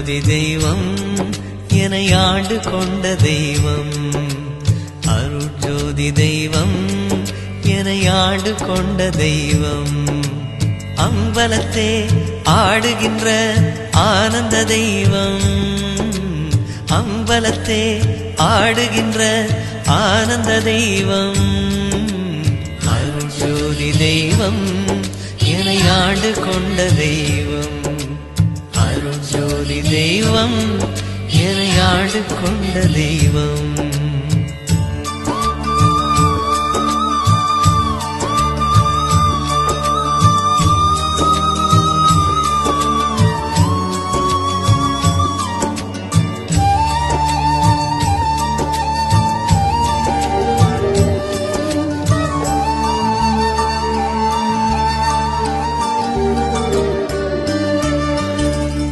அருட்ஜோதி தெய்வம் என்னை ஆண்டு கொண்ட தெய்வம். அருட்ஜோதி தெய்வம் என்னை ஆண்டு கொண்ட தெய்வம். அம்பலத்தே ஆடுகின்ற ஆனந்த தெய்வம். அம்பலத்தே ஆடுகின்ற ஆனந்த தெய்வம். அருட்ஜோதி தெய்வம் என்னை ஆண்டு கொண்ட தெய்வம். அருட்ஜோதி தெய்வம் என்னை ஆண்டு கொண்ட தெய்வம்.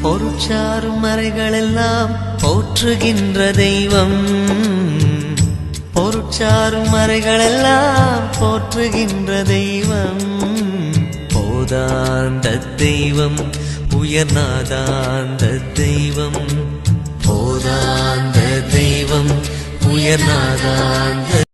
பொருட்சாரும் மறைகளெல்லாம் போற்றுகின்ற தெய்வம். பொருட்சாரும் மறைகளெல்லாம் போற்றுகின்ற தெய்வம். போதாந்த தெய்வம் உயர்நாதாந்த தெய்வம். போதாந்த தெய்வம் உயர்நாதாந்த